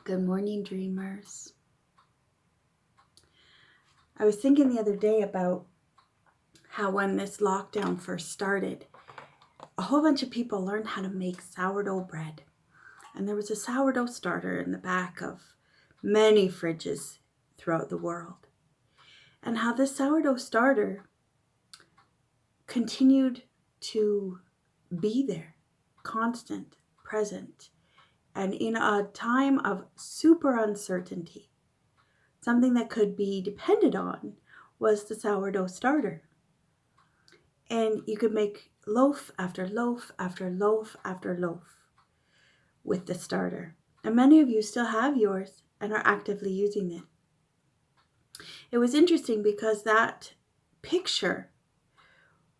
Good morning, dreamers. I was thinking the other day about how when this lockdown first started, a whole bunch of people learned how to make sourdough bread. And there was a sourdough starter in the back of many fridges throughout the world. And how this sourdough starter continued to be there, constant, present, and in a time of super uncertainty. Something that could be depended on was the sourdough starter. And you could make loaf after loaf after loaf after loaf with the starter. And many of you still have yours and are actively using it. It was interesting because that picture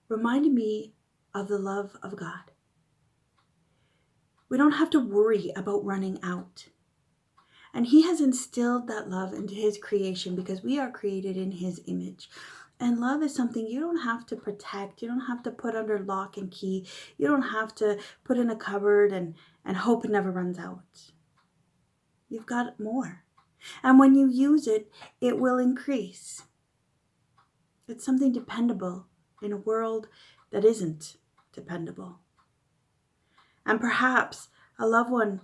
reminded me of the love of God. We don't have to worry about running out. And He has instilled that love into His creation because we are created in His image. And love is something you don't have to protect. You don't have to put under lock and key. You don't have to put in a cupboard and hope it never runs out. You've got more. And when you use it, it will increase. It's something dependable in a world that isn't dependable. And perhaps a loved one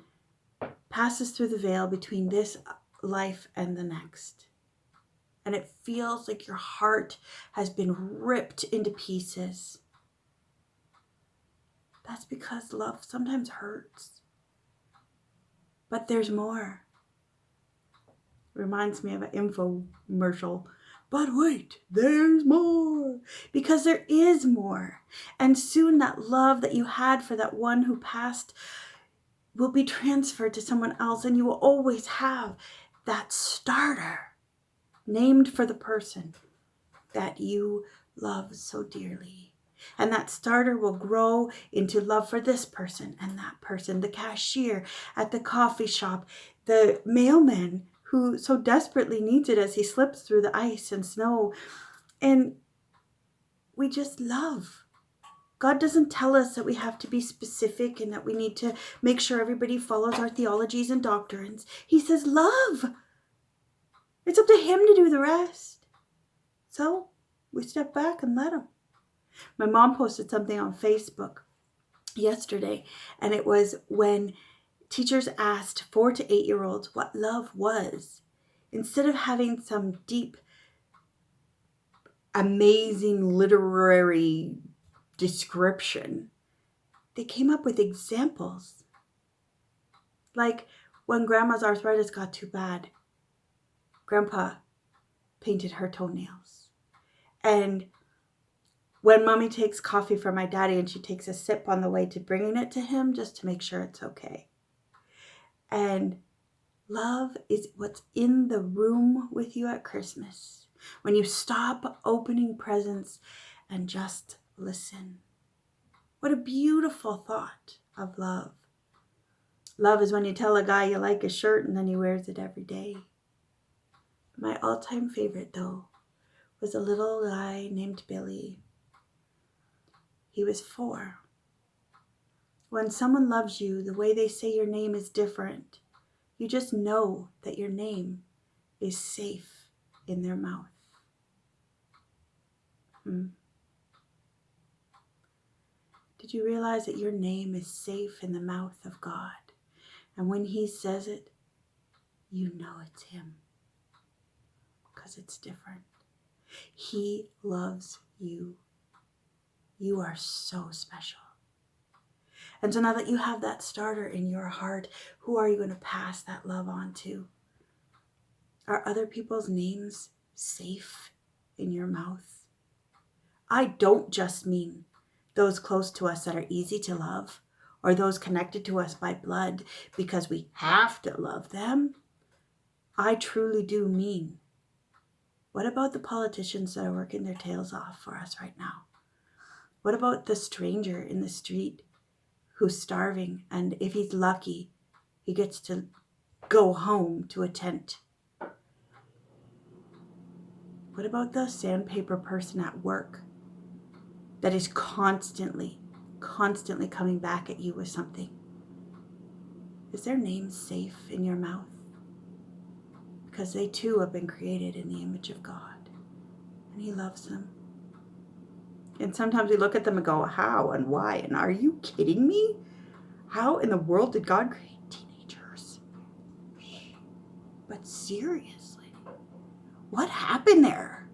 passes through the veil between this life and the next. And it feels like your heart has been ripped into pieces. That's because love sometimes hurts. But there's more. Reminds me of an infomercial. But wait, there's more. Because there is more. And soon that love that you had for that one who passed will be transferred to someone else. And you will always have that starter named for the person that you love so dearly. And that starter will grow into love for this person and that person, the cashier at the coffee shop, the mailman who so desperately needs it as he slips through the ice and snow. And we just love. God doesn't tell us that we have to be specific and that we need to make sure everybody follows our theologies and doctrines. He says love. It's up to Him to do the rest. So we step back and let Him. My mom posted something on Facebook yesterday, and it was when teachers asked 4 to 8-year-olds what love was. Instead of having some deep, amazing literary description, they came up with examples. Like when Grandma's arthritis got too bad, Grandpa painted her toenails. And when Mommy takes coffee from my daddy and she takes a sip on the way to bringing it to him just to make sure it's okay. And love is what's in the room with you at Christmas. When you stop opening presents and just listen. What a beautiful thought of love. Love is when you tell a guy you like his shirt and then he wears it every day. My all-time favorite, though, was a little guy named Billy. He was 4. When someone loves you, the way they say your name is different. You just know that your name is safe in their mouth. Did you realize that your name is safe in the mouth of God? And when He says it, you know it's Him. Because it's different. He loves you. You are so special. And so now that you have that starter in your heart, who are you going to pass that love on to? Are other people's names safe in your mouth? I don't just mean those close to us that are easy to love, or those connected to us by blood because we have to love them. I truly do mean, what about the politicians that are working their tails off for us right now? What about the stranger in the street who's starving, and if he's lucky, he gets to go home to a tent? What about the sandpaper person at work that is constantly coming back at you with something? Is their name safe in your mouth? because they too have been created in the image of God, and He loves them. And sometimes we look at them and go, how and why? And are you kidding me? How in the world did God create teenagers? But seriously, what happened there?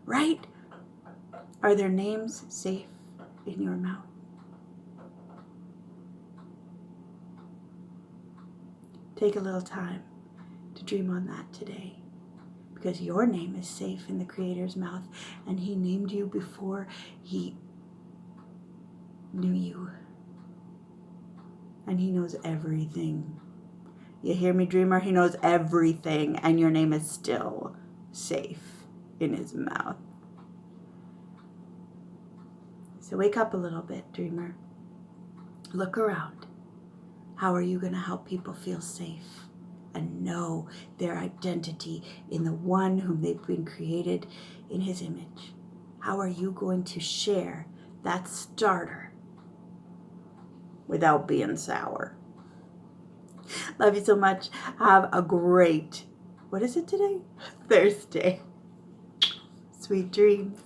Right? Are their names safe in your mouth? Take a little time to dream on that today, because your name is safe in the Creator's mouth, and He named you before He knew you. And He knows everything. You hear me, dreamer? He knows everything, and your name is still safe in His mouth. So wake up a little bit, dreamer. Look around. How are you going to help people feel safe and know their identity in the one whom they've been created in His image? How are you going to share that starter without being sour? Love you so much. Have a great, what is it today? Thursday. Sweet dreams.